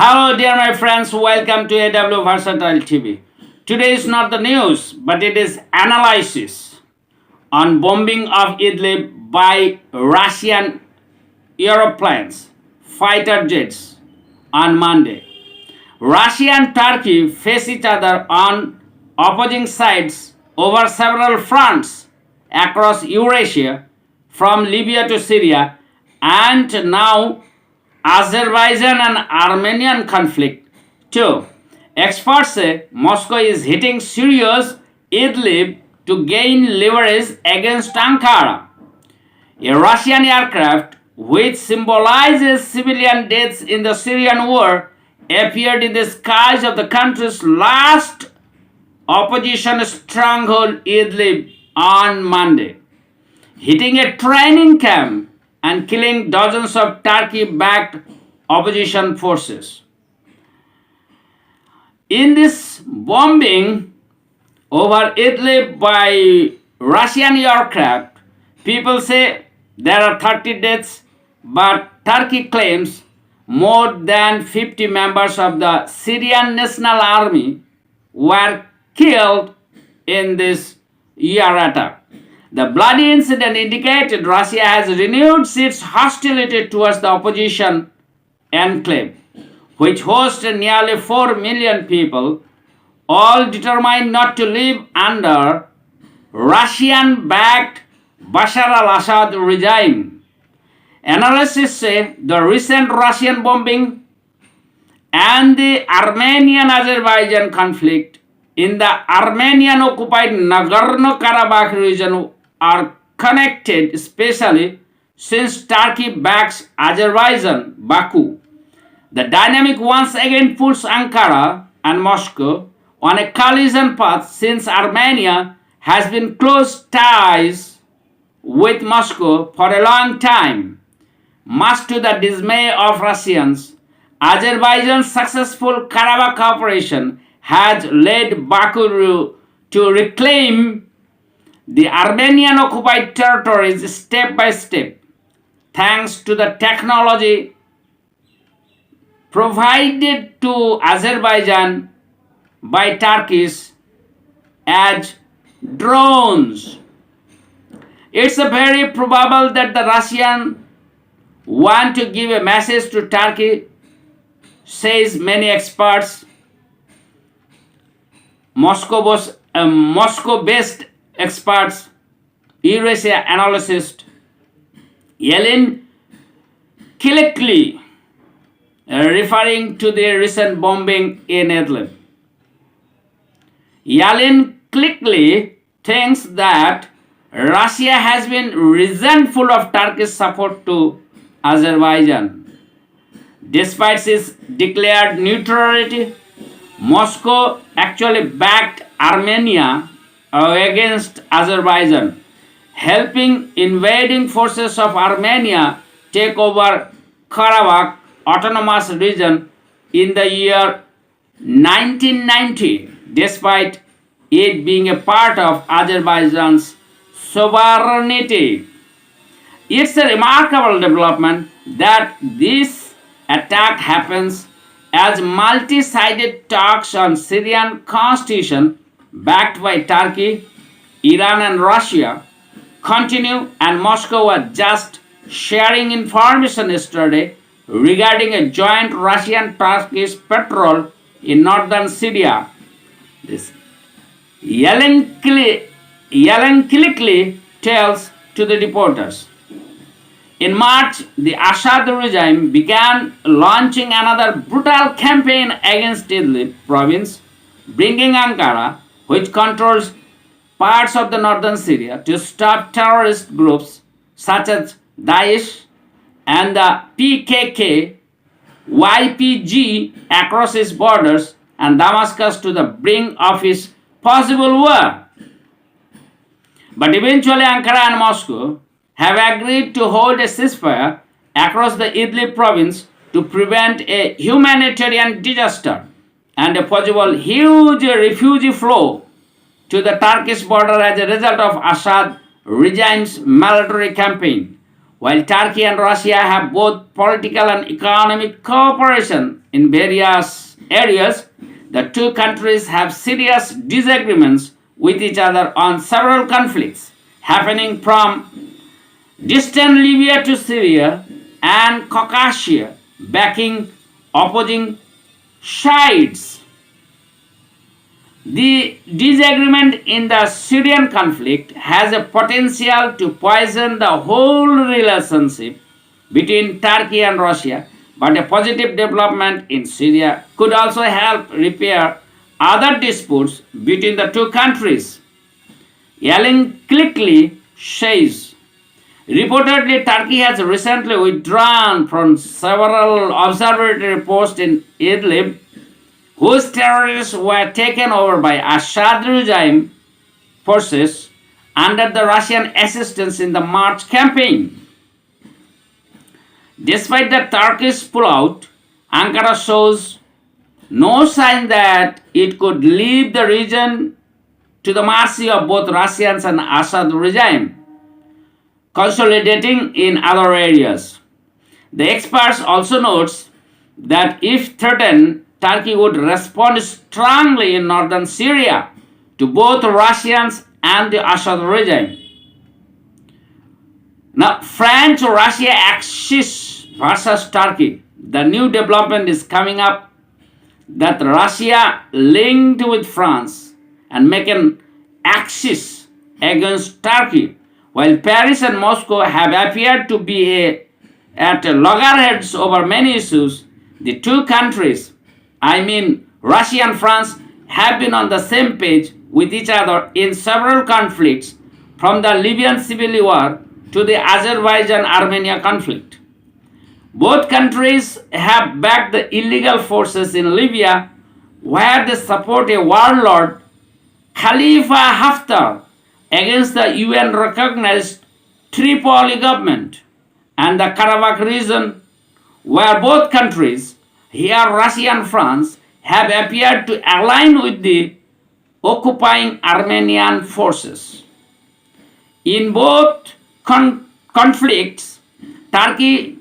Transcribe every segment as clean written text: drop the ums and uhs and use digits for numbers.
Hello, dear my friends. Welcome to AW Versatile TV. Today is not the news, but it is analysis on bombing of Idlib by Russian aeroplanes, fighter jets on Monday. Russia and Turkey face each other on opposing sides over several fronts across Eurasia, from Libya to Syria, and now Azerbaijan and Armenian conflict too. Experts say Moscow is hitting serious Idlib to gain leverage against Ankara. A Russian aircraft, which symbolizes civilian deaths in the Syrian war, appeared in the skies of the country's last opposition stronghold Idlib on Monday, hitting a training camp and killing dozens of Turkey-backed opposition forces. In this bombing over Idlib by Russian aircraft, people say there are 30 deaths, but Turkey claims more than 50 members of the Syrian National Army were killed in this air attack. The bloody incident indicated Russia has renewed its hostility towards the opposition enclave, which hosts nearly 4 million people, all determined not to live under Russian-backed Bashar al-Assad regime. Analysts say the recent Russian bombing and the Armenian-Azerbaijan conflict in the Armenian-occupied Nagorno-Karabakh region are connected, especially since Turkey backs Azerbaijan, Baku. The dynamic once again puts Ankara and Moscow on a collision path, since Armenia has been close ties with Moscow for a long time. Much to the dismay of Russians, Azerbaijan's successful Karabakh operation has led Baku to reclaim the Armenian-occupied territories step by step, thanks to the technology provided to Azerbaijan by Turkish as drones. It's very probable that the Russians want to give a message to Turkey, says many experts. Moscow-based experts, Eurasia analyst Yelin Kilikli, referring to the recent bombing in Idlib. Yelin Kilikli thinks that Russia has been resentful of Turkish support to Azerbaijan. Despite its declared neutrality, Moscow actually backed Armenia against Azerbaijan, helping invading forces of Armenia take over Karabakh autonomous region in the year 1990, despite it being a part of Azerbaijan's sovereignty. It's a remarkable development that this attack happens as multi-sided talks on Syrian constitution backed by Turkey, Iran and Russia continue, and Moscow was just sharing information yesterday regarding a joint Russian-Turkish patrol in northern Syria. This Yelin Kilikli tells to the reporters. In March, the Assad regime began launching another brutal campaign against Idlib province, bringing Ankara, which controls parts of the northern Syria, to stop terrorist groups such as Daesh and the PKK, YPG across its borders, and Damascus to the brink of its possible war. But eventually Ankara and Moscow have agreed to hold a ceasefire across the Idlib province to prevent a humanitarian disaster and a possible huge refugee flow to the Turkish border as a result of Assad regime's military campaign. While Turkey and Russia have both political and economic cooperation in various areas, the two countries have serious disagreements with each other on several conflicts happening from distant Libya to Syria and Caucasia, backing opposing sides. The disagreement in the Syrian conflict has a potential to poison the whole relationship between Turkey and Russia, but a positive development in Syria could also help repair other disputes between the two countries. Yellen Quickly says, reportedly, Turkey has recently withdrawn from several observatory posts in Idlib, whose terrorists were taken over by Assad regime forces under the Russian assistance in the March campaign. Despite the Turkish pullout, Ankara shows no sign that it could leave the region to the mercy of both Russians and Assad regime, consolidating in other areas. The experts also notes that if threatened, Turkey would respond strongly in northern Syria to both Russians and the Assad regime. Now, France-Russia axis versus Turkey. The new development is coming up that Russia linked with France and make an axis against Turkey, while Paris and Moscow have appeared to be at loggerheads over many issues. The two countries, Russia and France, have been on the same page with each other in several conflicts, from the Libyan civil war to the Azerbaijan-Armenia conflict. Both countries have backed the illegal forces in Libya, where they support a warlord, Khalifa Haftar, against the UN-recognized Tripoli government, and the Karabakh region, where both countries, here Russia and France, have appeared to align with the occupying Armenian forces. In both conflicts, Turkey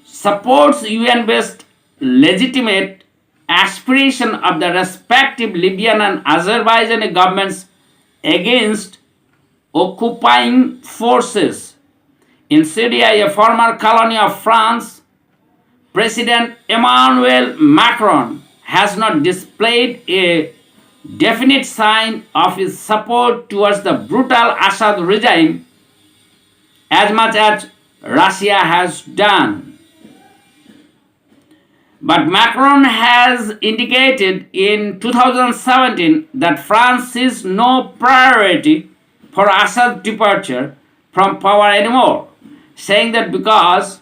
supports UN-based legitimate aspiration of the respective Libyan and Azerbaijani governments against occupying forces. In Syria, a former colony of France, President Emmanuel Macron has not displayed a definite sign of his support towards the brutal Assad regime as much as Russia has done. But Macron has indicated in 2017 that France sees no priority for Assad's departure from power anymore, saying that because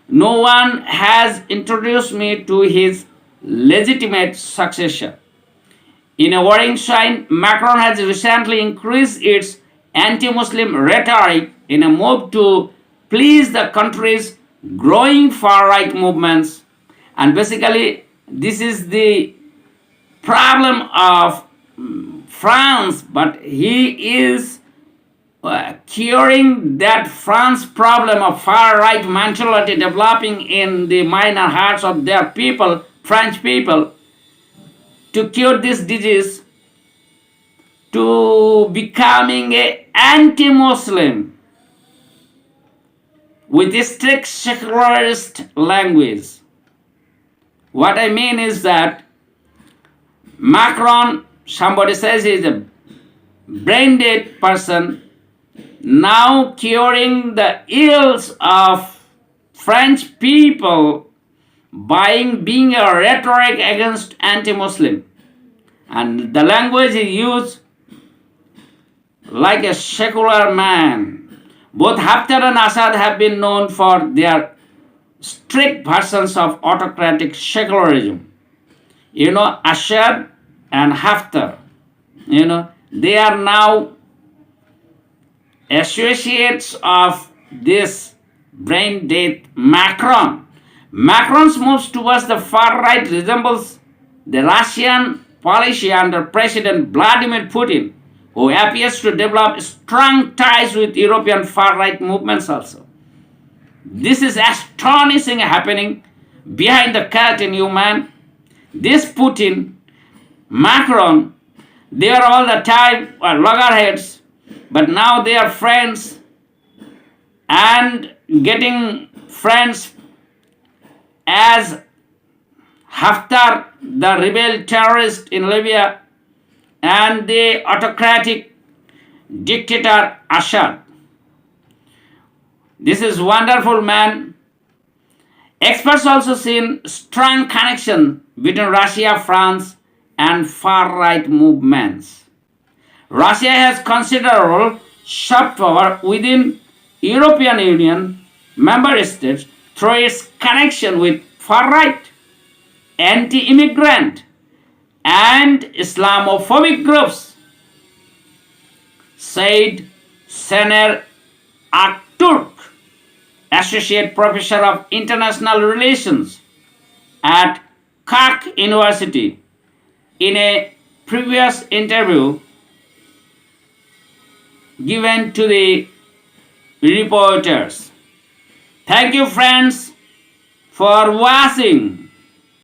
no one has introduced me to his legitimate successor. In a warning sign, Macron has recently increased its anti-Muslim rhetoric in a move to please the country's growing far-right movements. And basically, this is the problem of France, but he is curing that France problem of far-right mentality developing in the mind and hearts of their people, French people, to cure this disease, to becoming an anti-Muslim with a strict secularist language. What I mean is that Macron, somebody says he's a brain-dead person, now curing the ills of French people by being a rhetoric against anti-Muslim. And the language he used like a secular man. Both Haftar and Assad have been known for their strict versions of autocratic secularism. Assad and Haftar, they are now associates of this brain dead Macron. Macron's moves towards the far right resembles the Russian policy under President Vladimir Putin, who appears to develop strong ties with European far right movements also. This is astonishing happening behind the curtain, you man. This Putin, Macron, they are all the time loggerheads, but now they are friends and getting friends as Haftar, the rebel terrorist in Libya, and the autocratic dictator Assad. This is wonderful, man. Experts also seen strong connection between Russia, France, and far-right movements. Russia has considerable soft power within European Union member states through its connection with far-right, anti-immigrant, and Islamophobic groups, said Sener Akturk, Associate Professor of International Relations at Kak University, in a previous interview given to the reporters. Thank you, friends, for watching